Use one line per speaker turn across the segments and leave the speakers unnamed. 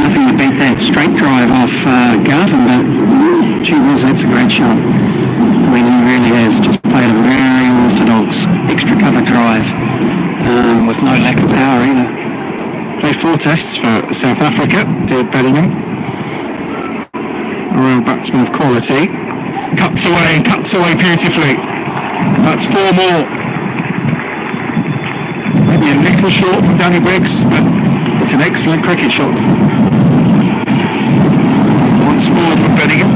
nothing to beat that straight drive off Garton, but gee whiz, that's a great shot. I mean, he really has just played a very orthodox extra cover drive with no lack of power either.
Played 4 tests for South Africa, did Bellingham. A real batsman of quality. Cuts away beautifully. That's 4 more. Maybe a little short from Danny Briggs, but it's an excellent cricket shot. Once more for Bellingham.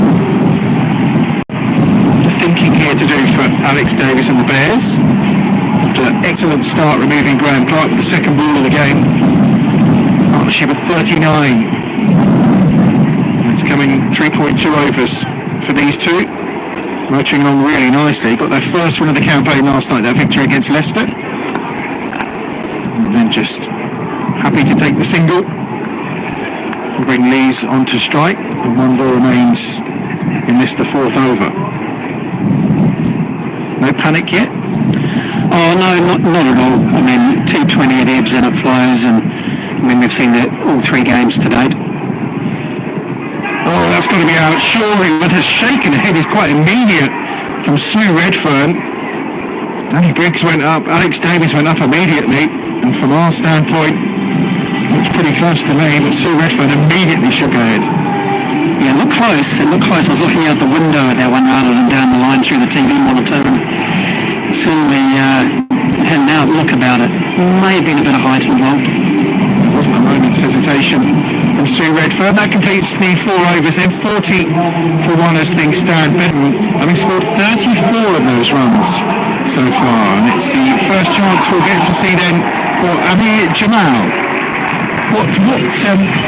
The thinking here to do for Alex Davis and the Bears. After an excellent start removing Graham Clark with the second ball of the game. Partnership of 39. It's coming 3.2 overs for these two. Motoring along really nicely. Got their first win of the campaign last night, that victory against Leicester. And then just happy to take the single and bring Lees onto strike. And 1 ball remains in this, the 4th over. No panic yet?
Oh no, not at all. I mean, T20 it ebbs and it flows, and I mean we've seen that all 3 games to date.
Oh, that's got to be out. Surely, but has shaken ahead is quite immediate from Sue Redfern. Danny Briggs went up, Alex Davis went up immediately, and from our standpoint, looks pretty close to me, but Sue Redfern immediately shook ahead.
Yeah, it looked close. I was looking out the window at that one rather than down the line through the TV monitor, and certainly had an outlook about it. May have been a bit of height involved.
Wasn't a moment's hesitation from Sue Redfern. That completes the 4 overs, then 40 for 1 as things stand. Benton having scored 34 of those runs so far, and it's the first chance we'll get to see then for Amir Jamal. What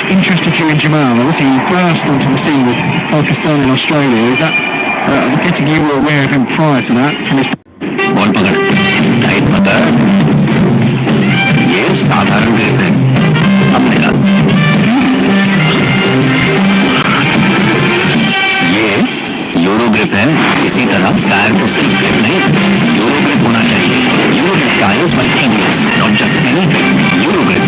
interested you in Jamal? Obviously he burst onto the scene with Pakistan and Australia. Is that, I'm guessing you were aware of him prior to that from his...
ball पकड़ tight पकड़ ये साधारण grip है अपने हाथ ये euro grip है इसी तरह टायर को सिर्फ ग्रिप नहीं यूरो ग्रिप होना चाहिए Euro grip tyres by TVS not just any Euro grip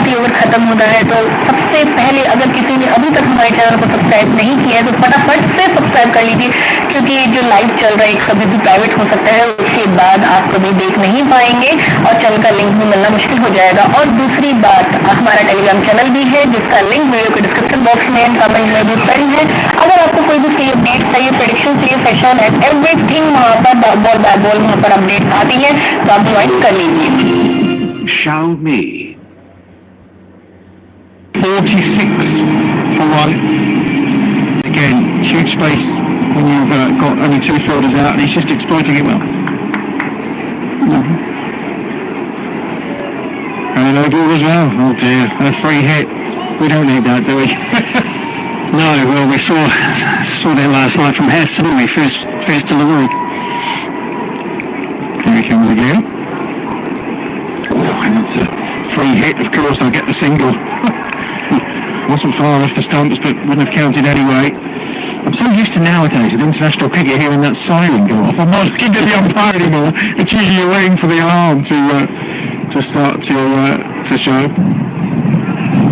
ये ओवर खत्म होता है तो सबसे पहले अगर किसी ने अभी तक हमारे चैनल को सब्सक्राइब नहीं किया है तो फटाफट से सब्सक्राइब कर लीजिए, क्योंकि जो लाइव चल रहा है एक कभी भी प्राइवेट हो सकता है, उसके बाद आप कभी देख नहीं पाएंगे और चैनल का लिंक भी मिलना मुश्किल हो जाएगा। और दूसरी बात, हमारा टेलीग्राम चैनल भी है जिसका लिंक वीडियो के डिस्क्रिप्शन बॉक्स में कमेंट में भी पिन है। अगर आपको कोई भी फ्री अपडेट चाहिए, प्रेडिक्शन चाहिए, सेशन एंड एवरीथिंग, वहाँ पर बॉल बाय बॉल वहाँ पर अपडेट्स आती है तो आप ज्वाइन कर लीजिए।
Show me
46 for 1. Again, huge space when you've got only 2 fielders out, and he's just exploiting it well. And a no ball as well. Oh dear, and a free hit. We don't need that, do we?
No, well we saw that last night from Haas, didn't we? First delivery.
Here he comes again. Oh, and it's a free hit, of course, they'll get the single. Wasn't far off the stumps, but wouldn't have counted anyway. I'm so used to nowadays with international cricket hearing that siren go off. I'm not looking at the umpire anymore. It's usually you're waiting for the alarm to start to show.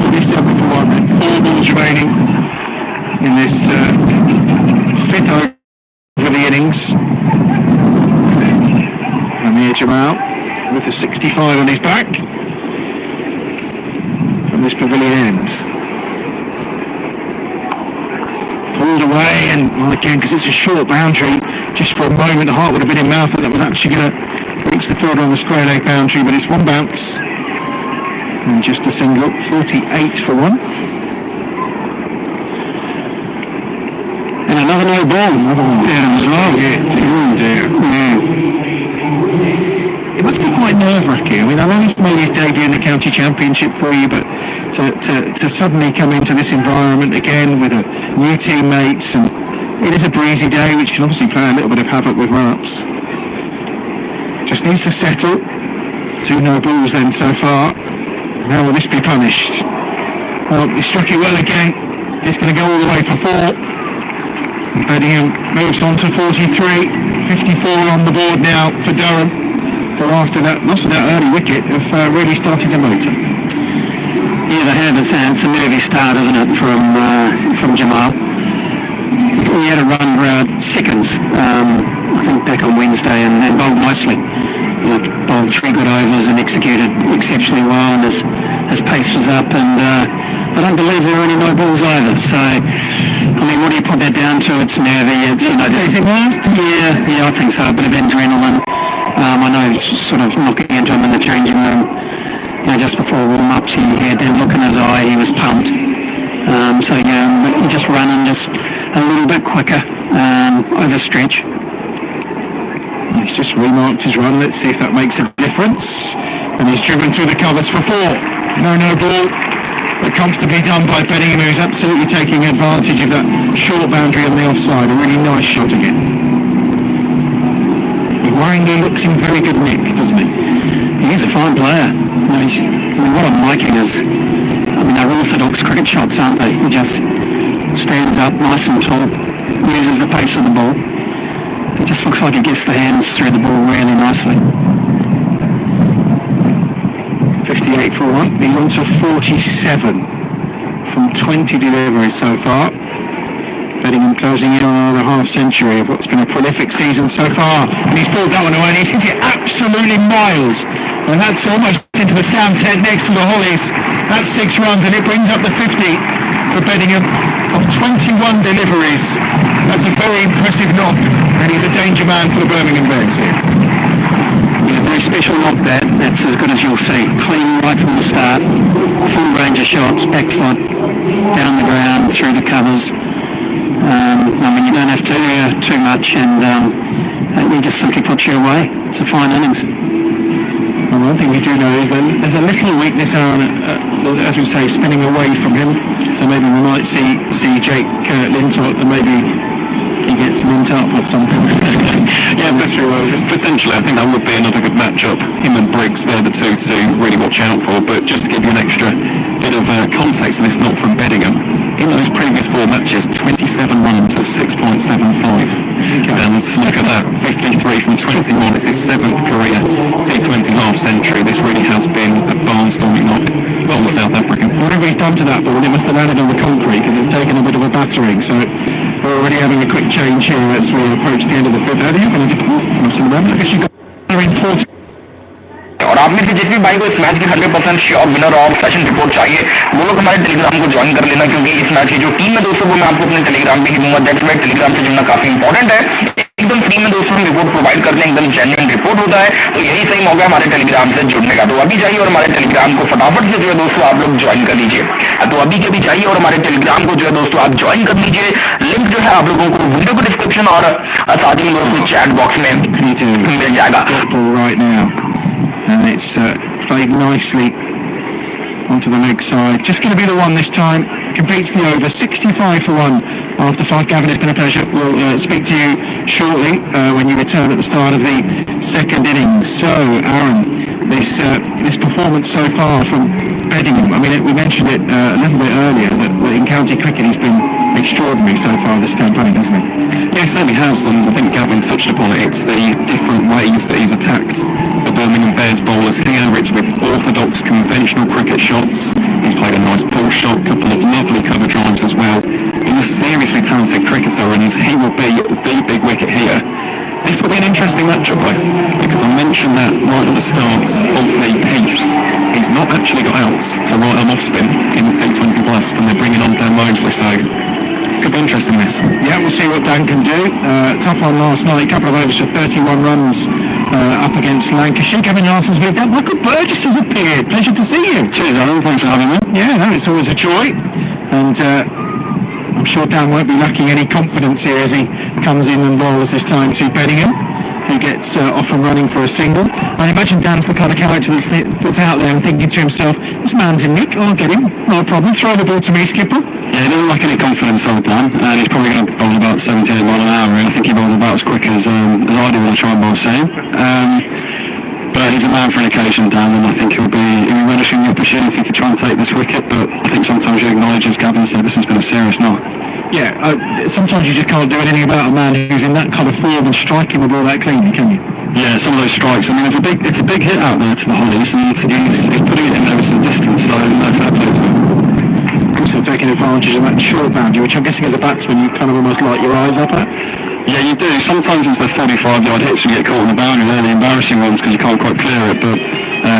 47 for 1 then. 4 balls remaining in this 5th over of the innings. Amir Jamal with the 65 on his back from this pavilion end. Pulled away, and well, again, because it's a short boundary, just for a moment the heart would have been in mouth that was actually going to reach the fielder on the square leg boundary, but it's 1 bounce and just a single. 48 for 1.
And another no ball.
Another one. Yeah, as well. Yeah, dear. Yeah. It must be quite nerve-wracking. I mean, I know he's made his debut in the county championship for you, but to suddenly come into this environment again with new teammates, and it is a breezy day which can obviously play a little bit of havoc with run-ups. Just needs to settle. 2 no balls then so far. How will this be punished? Well, he struck it well again. It's going to go all the way for 4. Bedingham moves on to 43, 54 on the board now for Durham, who after that loss of that early wicket have really started to motor.
Yeah, they have. It's a nervy start, isn't it, from Jamal. He had a run for about seconds, I think back on Wednesday, and bowled nicely. You know, bowled 3 good overs and executed exceptionally well, and his pace was up, and I don't believe there were any no balls either. So, I mean, what do you put that down to? It's nervy. It's, you know, yeah, I think so. A bit of adrenaline. I know, sort of knocking into him in the changing room. You know, just before warm-ups, he had that look in his eye. He was pumped. So yeah, just running just a little bit quicker over stretch.
He's just remarked his run. Let's see if that makes a difference. And he's driven through the covers for 4. No ball. But comfortably done by Bedingham, who's absolutely taking advantage of that short boundary on the offside. A really nice shot again. Warrington looks in very good nick, doesn't he?
He's a fine player. You know, what I'm liking is, I mean, they're orthodox cricket shots, aren't they? He just stands up nice and tall, uses the pace of the ball. It just looks like he gets the hands through the ball really nicely.
58 for 1. He's on to 47 from 20 deliveries so far. Bedingham closing in on another half century of what's been a prolific season so far. And he's pulled that one away, and he's hit it absolutely miles. And that's almost into the sound tent next to the Hollies. That's 6 runs, and it brings up the 50 for Bedingham of 21 deliveries. That's a very impressive knock, and he's a danger man for the Birmingham Bears here.
Yeah, very special knock that. That's as good as you'll see. Clean right from the start. Full range of shots, back foot, down the ground, through the covers. I mean, you don't have to too much, and he just simply puts you away. It's a fine innings.
Well, one thing we do know is that there's a little weakness, Aaron, as we say, spinning away from him. So maybe we might see Jake Lintott, and maybe he gets lint up at some point.
Yeah, that's true. Potentially, I think that would be another good matchup. Him and Briggs, they're the two to really watch out for. But just to give you an extra bit of context on this knock from Bedingham, in those previous 4 matches, 27 runs of 6.75. And look at that, 53 from 21. It's his 7th career T20 half century. This really has been a barnstorming knock on the South African.
Whatever he's done to that ball, it must have landed on the concrete, because it's taken a bit of a battering. So we're already having a quick change here as we approach the end of the 5th. How do you going to depart from us in the moment? I guess you've got very important.
और आप में से जिस भी भाई को इस match की 100% श्योर विनर और सेशन रिपोर्ट चाहिए वो लोग हमारे टेलीग्राम को ज्वाइन कर लेना, क्योंकि इस मैच की जो टीम है दोस्तों वो मैं आपको अपने टेलीग्राम पे ही दूंगा। दैट्स व्हाई टेलीग्राम से जुड़ना काफी इंपॉर्टेंट है। एकदम फ्री में दोस्तों हम रिपोर्ट प्रोवाइड करते हैं, एकदम जेन्युइन रिपोर्ट होता है, तो यही सही मौका है हमारे टेलीग्राम से जुड़ने का। तो अभी जाइए और हमारे टेलीग्राम को फटाफट से जो है दोस्तों आप लोग ज्वाइन कर लीजिए। तो अभी के भी चाहिए और हमारे टेलीग्राम को जो है दोस्तों आप ज्वाइन कर लीजिए। लिंक जो है आप लोगों को वीडियो को डिस्क्रिप्शन और साथ ही दोस्तों चैट बॉक्स में मिल जाएगा।
And it's played nicely onto the leg side. Just going to be the one this time. Completes the over. 65 for 1 after 5. Gavin, it's been a pleasure. We'll speak to you shortly when you return at the start of the second innings. So, Aaron, this performance so far from Bedingham, I mean, we mentioned it a little bit earlier, that in county cricket he's been extraordinary so far this campaign, hasn't he?
Yeah, he certainly has, and I think Gavin touched upon it. It's the different ways that he's attacked the Birmingham Bears bowlers here. It's with orthodox, conventional cricket shots. He's played a nice pull shot, a couple of lovely cover drives as well. He's a seriously talented cricketer, and he will be the big wicket here. This will be an interesting matchup though, because I mentioned that right at the start of the piece. He's not actually got outs to right arm off spin in the T20 blast, and they're bringing on Dan Mosley, so could be interesting this.
Yeah, we'll see what Dan can do. Tough one last night, a couple of overs for 31 runs up against Lancashire. Kevin Larson's moved up. Michael Burgess has appeared. Pleasure to see you.
Cheers, Alan. Thanks for having me.
Yeah, no, it's always a joy. And I'm sure Dan won't be lacking any confidence here as he comes in and bowls this time to Bedingham, who gets off and running for a single. I imagine Dan's the kind of character that's out there and thinking to himself, this man's in nick, I'll get him, no problem, throw the ball to me, skipper.
Yeah, he doesn't lack any confidence all the time, and he's probably going to bowl about 78 mile an hour, and I think he bowls about as quick as I do when I try and bowl same. But he's a man for an occasion, Dan, and I think he'll be relishing the opportunity to try and take this wicket, but I think
sometimes you acknowledge, as Gavin said, this has been a serious knock.
Yeah, sometimes you just can't do anything about a man who's in that kind of form and striking the ball that cleanly, can you?
Yeah, some of those strikes. I mean, it's a big hit out there to the Hollies, and he's putting it in there with some distance. So no fair play to him.
Also taking advantage of that short boundary, which I'm guessing as a batsman you kind of almost light your eyes up at.
Yeah, you do. Sometimes it's the 45-yard hits you get caught on the boundary. They're the embarrassing ones because you can't quite clear it. But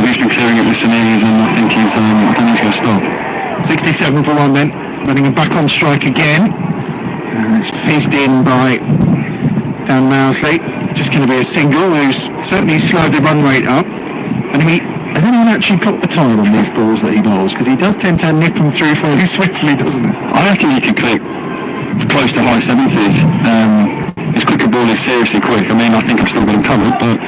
he's been clearing it with some ease, and I think he's going to stop.
67 for 1 then. Running him back on strike again. It's fizzed in by Dan Mousley. Just going to be a single, who's certainly slowed the run rate up. And has anyone actually got the time on these balls that he bowls? Because he does tend to nip them through fairly swiftly, doesn't he?
I reckon he could click close to high 70s. His quicker ball is seriously quick. I mean, I think I've still got him covered, but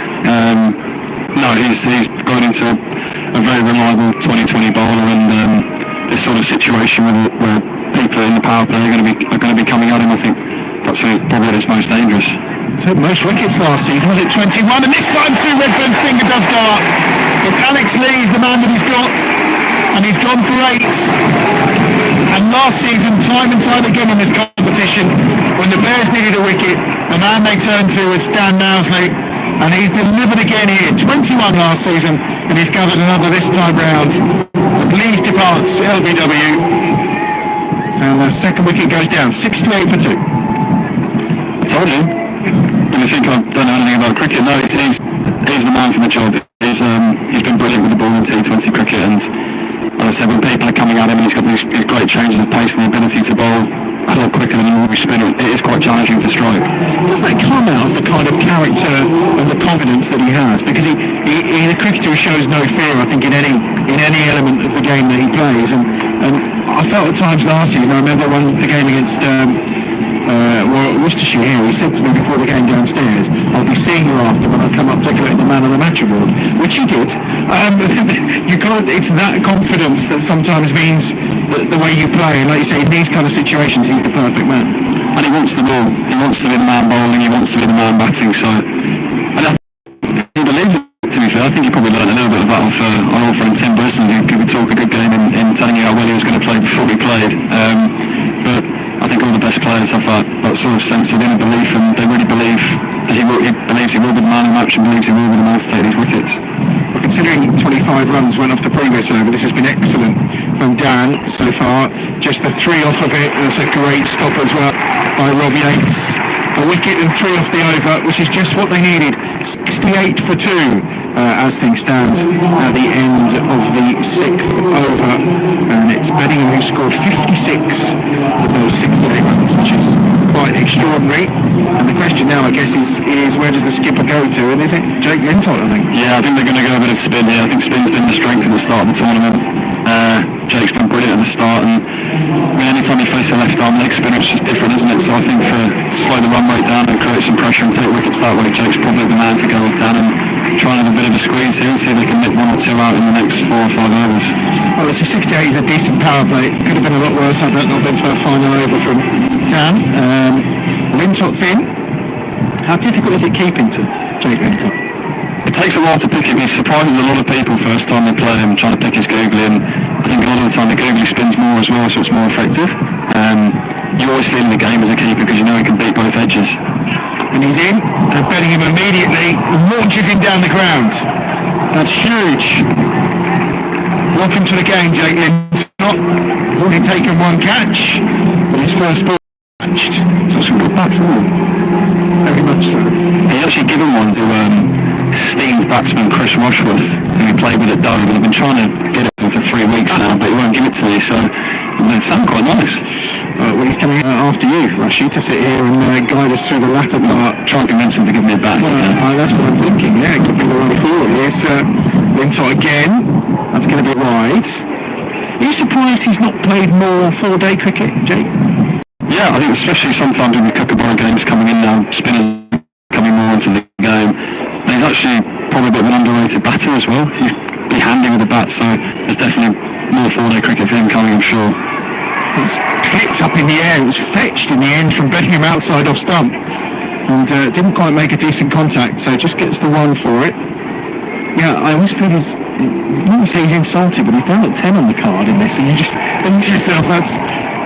no, he's gone into a very reliable 2020 bowler, and this sort of situation where people in the power play are going to be coming at him, I think that's probably at his most dangerous.
So most wickets last season was it 21, and this time Sue Redfern's finger does go up. It's Alex Lee's the man that he's got, and he's gone for 8. And last season, time and time again in this competition, when the Bears needed a wicket, the man they turned to was Dan Mousley, and he's delivered again here. 21 last season, and he's gathered another this time round as Lees departs LBW, and the second wicket goes down. 68 for 2.
I told you. And you think I don't know anything about cricket? No, he's the man for the job. He's been brilliant with the ball in T20 cricket, and as I said, when people are coming at him and he's got these great changes of pace and the ability to bowl a lot quicker than an ordinary spinner, it is quite challenging to strike.
Does that come out of the kind of character and the confidence that he has? Because he's a cricketer who shows no fear, I think, in any element of the game that he plays. And I felt at times last season, I remember the game against Worcestershire here, he said to me before the game downstairs, I'll be seeing you after when I come up to collect the man of the match award, which he did. It's that confidence that sometimes means the way you play, and like you say, in these kind of situations he's the perfect man.
And he wants the ball, he wants to be the man bowling, he wants to be the man batting, so and I think he believes it, to be fair. I think he probably learned a little bit of that off our old friend Tim Brisson, who could talk a good game in telling you how well he was going to play before he played. But I think all the best players have that sort of sense of inner belief, and they really believe that he believes he will be the man of the match and believes he will be the man to take these wickets.
Well, considering 25 runs went off the previous over, this has been excellent from Dan so far. Just the 3 off of it, that's a great stop as well by Rob Yates. A wicket and 3 off the over, which is just what they needed. 68 for 2 as things stand at the end of the 6th over, and it's Bedingham who scored 56 of those 68 runs, which is quite extraordinary. And the question now, I guess, is where does the skipper go to, and is it Jake Lintott, I think?
Yeah, I think they're going to go a bit of spin here. I think spin's been the strength at the start of the tournament. Jake's been brilliant at the start, and anytime you face a left arm leg spinner, it's just different, isn't it? So I think to slow the run rate down and create some pressure and take wickets that way, Jake's probably the man to go with Dan and try and have a bit of a squeeze here and see if they can nip 1 or 2 out in the next 4 or 5 overs.
Well, it's a 68 is a decent power play. Could have been a lot worse had that not been for a final over from Dan. Lintott's in. How difficult is it keeping to Jake Lintott?
It takes a while to pick him. He surprises a lot of people first time they play him, trying to pick his googly, and I think a lot of the time the googly spins more as well, so it's more effective. You always feel in the game as a keeper because you know he can beat both edges.
And he's in, and Bellingham immediately launches him down the ground. That's huge. Welcome to the game, Jake Lintott. He's only taken 1 catch, but his first ball matched.
That's some good bats, isn't it?
Very much so.
He actually given one to esteemed batsman Chris Rushworth, who he played with at Durham, and I've been trying to get it for 3 weeks now, but he won't give it to me, so they sound quite nice.
Well, he's coming after you, Rushy, to sit here and guide us through the latter part.
Try and convince him to give me a bat.
Well, that's what I'm thinking, yeah, it could be the right forward. Here's Lintott again, that's going to be wide. Are you surprised he's not played more 4-day cricket, Jake?
Yeah, I think especially sometimes with the Kookaburra games coming in now, spinners coming more into the game. And he's actually probably a bit of an underrated batter as well. He'd be handy with the bat, so there's definitely more 4-day cricket for him coming, I'm sure.
It's clipped up in the air. It was fetched in the end from Bedingham outside off stump, and didn't quite make a decent contact, so just gets the 1 for it. Yeah, I always feel his I wouldn't say he's insulted, but he's down at 10 on the card in this, and you just think to yourself,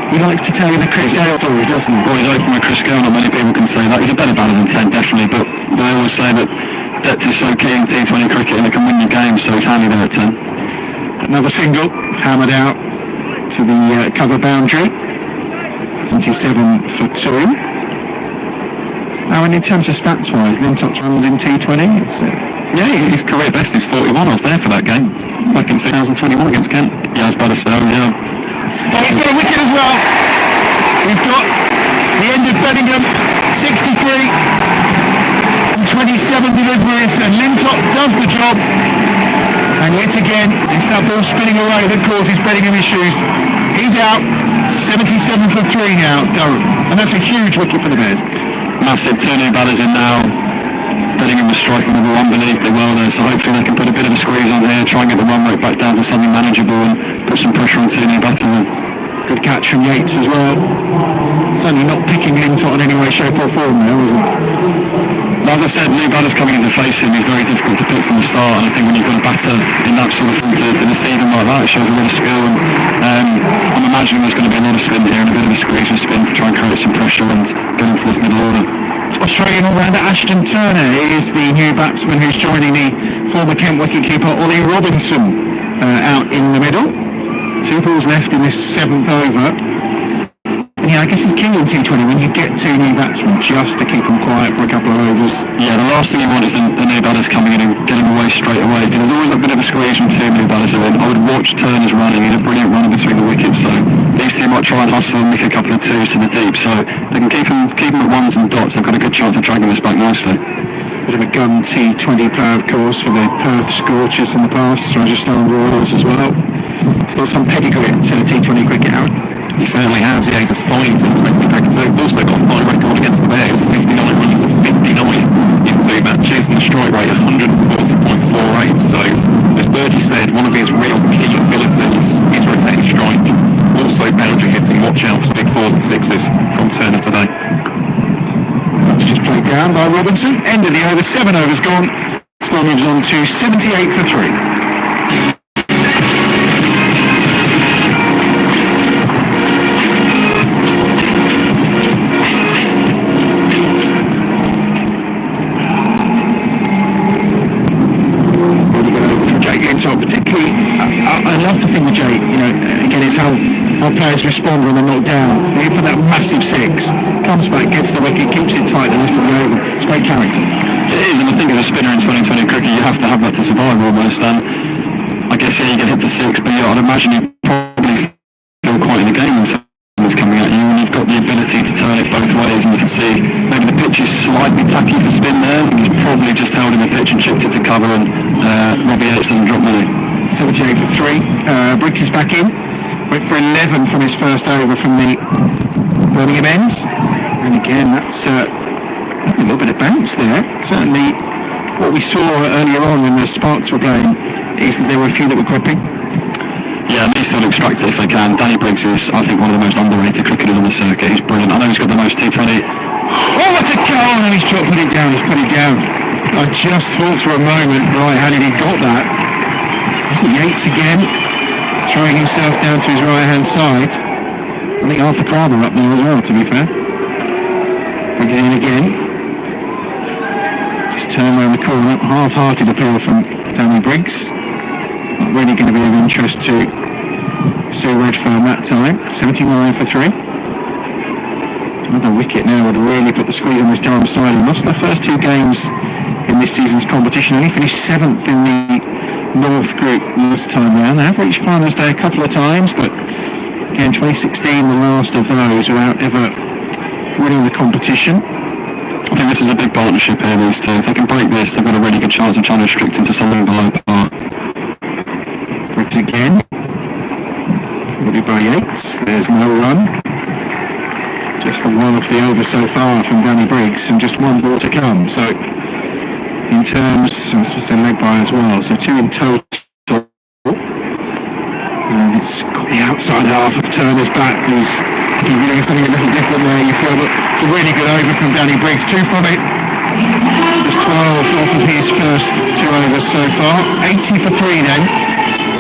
he likes to tell you the Chris Gale story, doesn't he?
Well, he's open with Chris Gale, not many people can say that. He's a better batter than 10, definitely, but they always say that depth is so key in T20 cricket and it can win your games, so he's handy there at 10.
Another single, hammered out to the cover boundary. 77 for 2. Now, and in terms of stats-wise, Lintop's runs in T20, it's...
Yeah, his career best is 41. I was there for that game back in 2021 against Kent. Yeah, it's better, so yeah.
Oh, he's got a wicket as well. We've got the end of Bellingham, 63 and 27 deliveries, and Lintop does the job. And yet again, it's that ball spinning away that causes Bellingham issues. He's out, 77 for 3 now, Durham. And that's a huge wicket for the Bears.
Massive, 2 new batters in now. Bellingham was striking the ball unbelievably well there, so hopefully they can put a bit of a squeeze on here, try and get the run rate back down to something manageable and put some pressure on 2 new batters.
Good catch from Yates as well. Certainly not picking Lintop in any way, shape or form there, was it?
As I said, new batters coming in to face him is very difficult to pick from the start, and I think when you've got a batter in that sort of thing to deceive him like that, it shows a lot of skill, and I'm imagining there's going to be a lot of spin here and a bit of a squeeze and spin to try and create some pressure and get into this middle order.
Australian all-rounder Ashton Turner is the new batsman who's joining the former Kent wicketkeeper Ollie Robinson out in the middle. 2 balls left in this 7th over. And yeah, I guess it's key in T20 when you get 2 new batsmen just to keep them quiet for a couple of overs.
Yeah, the last thing you want is the new batters coming in and getting away straight away, because there's always a bit of a squeeze when 2 new batters are in. I would watch Turner's running. He's a brilliant runner between the wickets, so these 2 might try and hustle and nick a couple of 2s to the deep, so they can keep them at 1s and dots. They've got a good chance of dragging this back nicely.
Bit of a gun T20 player, of course, for the Perth Scorchers in the past, Rajasthan Royals as well. He's got some pedigree at T20 cricket out.
He certainly has, yeah, he's a fine T20 cricketer. Also got a fine record against the Bears, 59 runs of 59 in 2 matches, and the strike rate 140.48. So, as Bergie said, one of his real key abilities is rotating strike. Also boundary hitting, watch out for big 4s and 6s from Turner today.
That's just played down by Robinson. End of the over, 7 overs gone. Score moves on to 78 for 3. Particularly, I love the thing with Jake, you know, again, it's how players respond when they're knocked down. Even for that massive 6, comes back, gets the wicket, keeps it tight the rest of the over. It's great character.
It is, and I think as a spinner in 2020 cricket, you have to have that to survive almost. And I guess, yeah, you get hit for 6, but yeah, I'd imagine you probably feel quite in the game when someone's coming at you, and you've got the ability to turn it both ways, and you can see maybe the pitch is slightly tacky for spin there, and he's probably just held in the pitch and chipped it to cover, and Robbie Yates doesn't drop many.
78 for 3. Briggs is back in. Went for 11 from his first over from the Birmingham ends. And again, that's a little bit of bounce there. Certainly what we saw earlier on when the Sparks were playing is that there were a few that were cropping.
Yeah, they still extract it if they can. Danny Briggs is, I think, one of the most underrated cricketers on the circuit. He's brilliant. I know he's got the most T20.
Oh, what a goal! And he's put it down. He's put it down. I just thought for a moment, right, how did he got that? Yates again, throwing himself down to his right-hand side. I think Arthur Kramer up there as well, to be fair. Briggs in again. Just turn around the corner. Half-hearted appeal from Danny Briggs. Not really going to be of interest to Sue Redfern that time. 79 for 3. Another wicket now would really put the squeeze on this Durham side, and lost their first 2 games in this season's competition. Only finished 7th in the North Group last time round. They have reached finals day a couple of times, but again, 2016 the last of those without ever winning the competition.
I think this is a big partnership here, these 2. If they can break this, they've got a really good chance of trying to restrict into something below par.
Briggs again. Would by Yates. There's no run. Just the 1 off the over so far from Danny Briggs, and just 1 ball to come. So in terms, it's a leg by as well, so 2 in total. And it's got the outside half of Turner's back, who's doing something a little different there. You feel that it's a really good over from Danny Briggs. 2 from it. Just 12 off of his first 2 overs so far. 80 for 3 then.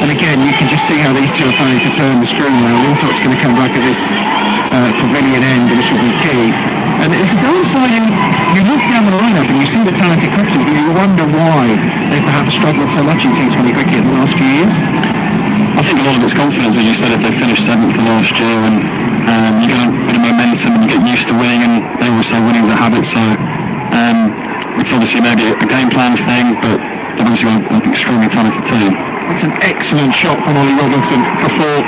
And again, you can just see how these two are planning to turn the screw now. Lintop's going to come back at this pavilion end, and this will be key. And it's a downside in, you look down the lineup and you see the talented cricketers, but you wonder why they perhaps struggled so much in T20 cricket in the last few years.
I think a lot of it's confidence, as you said. If they finished 7th for last year, and you get a bit of momentum and you get used to winning, and they always say winning's a habit, so it's obviously maybe a game plan thing, but they've obviously got an extremely talented team.
That's an excellent shot from Ollie Robinson for 4.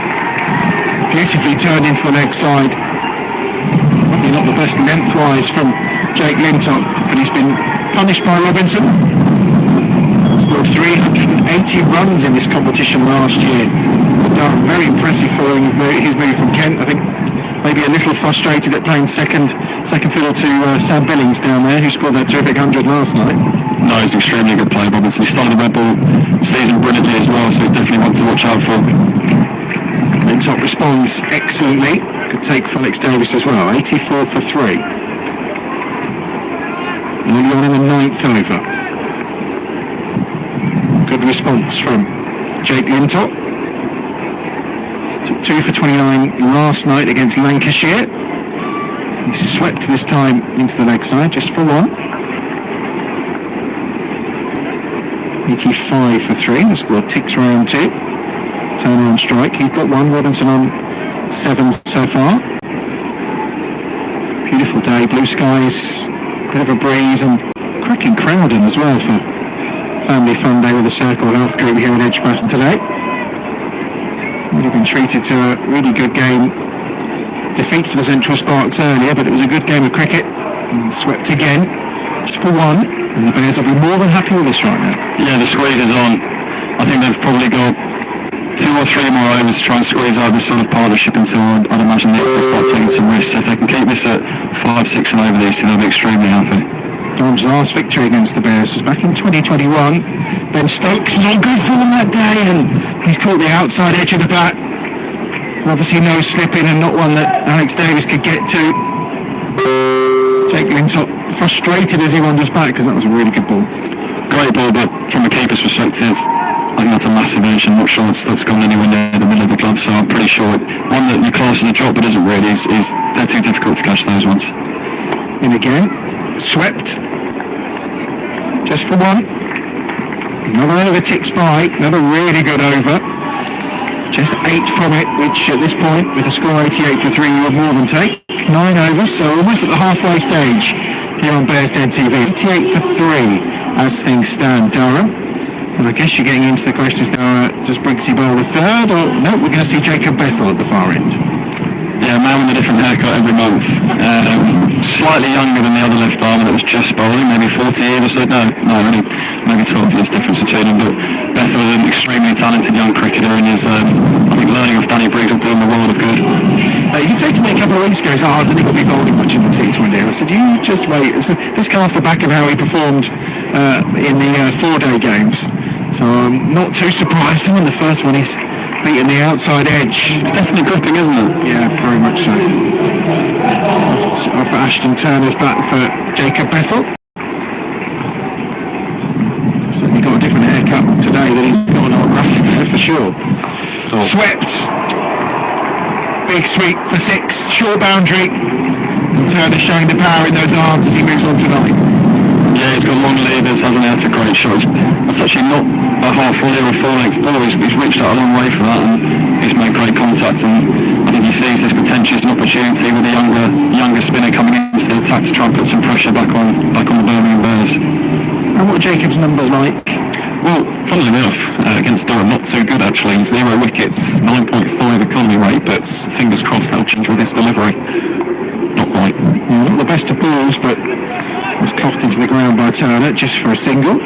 Beautifully turned into the leg side. Probably not the best lengthwise from Jake Lintop, but he's been punished by Robinson. Scored 380 runs in this competition last year. Durham, very impressive following his move from Kent. I think maybe a little frustrated at playing second fiddle to Sam Billings down there, who scored that terrific 100 last night.
No, he's an extremely good player, Robinson. He started the Red Bull season brilliantly as well, so he's definitely one to watch out for.
Lintop responds excellently. Could take Felix Davis as well. 84 for 3. Early on in the 9th over. Good response from Jake Lintop. Took 2 for 29 last night against Lancashire. He swept this time into the leg side, just for 1. 85 for 3. The score ticks round 2. Turnaround strike. He's got 1. Robinson on 7 so far. Beautiful day, blue skies, bit of a breeze, and cracking crowd in as well for family fun day with the Circle Health Group here at Edgbaston today. We've been treated to a really good game. Defeat for the Central Sparks earlier, but it was a good game of cricket. And swept again, just for 1, and the Bears will be more than happy with this right now.
Yeah, the squeeze is on. I think they've probably got 2 or 3 more overs to try and squeeze out this sort of partnership until I'd imagine they'll start taking some risks. If they can keep this at 5, 6 and over these two, they'll be extremely happy.
Durham's last victory against the Bears was back in 2021. Ben Stokes was on good form that day, and he's caught the outside edge of the bat. Obviously no slipping, and not one that Alex Davis could get to. Jake Lintop frustrated as he wanders back, because that was a really good ball.
Great ball, but from a keeper's perspective, I think that's a massive edge. I'm not sure that's gone anywhere near the middle of the glove, so I'm pretty sure one that you class as a drop but isn't really, is they're too difficult to catch those ones.
In again, swept, just for 1. Another over ticks by, another really good over. Just 8 from it, which at this point, with a score 88 for 3, you would more than take. 9 overs, so almost at the halfway stage here on Bears Den TV. 88 for 3 as things stand, Durham. And I guess you're getting into the questions now, does Briggsy bowl the 3rd, or no, we're going to see Jacob Bethel at the far end.
Yeah, a man with a different haircut every month. Slightly younger than the other left arm that was just bowling, maybe 40 years or so. No, only maybe 12 years difference between them. But Bethel is an extremely talented young cricketer, and is, I think, learning off Danny Briggs will do him a world of good.
You said to me a couple of weeks ago, I didn't think he'll be bowling much in the T20. I said, you just wait. This came off the back of how he performed in the 4-day games. So I'm not too surprised. And in the first one, he's beating the outside edge.
It's definitely gripping, isn't it?
Yeah, very much so. Off Ashton Turner's bat for Jacob Bethel. Certainly got a different haircut today than he's got on rough for sure.
Oh.
Swept. Big sweep for 6. Short boundary. And Turner showing the power in those arms as he moves on tonight.
Yeah, he's got long levers, hasn't he? That's a great shot. That's actually not a half volley or a full length ball. He's reached out a long way for that, and he's made great contact. And I think he sees this potential as an opportunity with a younger spinner coming into the attack to try and put some pressure back on the Birmingham Bears.
And what are Jacob's numbers like?
Well, funnily enough, against Durham, not too good actually. 0 wickets, 9.5 economy rate, but fingers crossed that'll change with his delivery. Not quite.
Not the best of balls, but was clocked into the ground by Turner just for a single.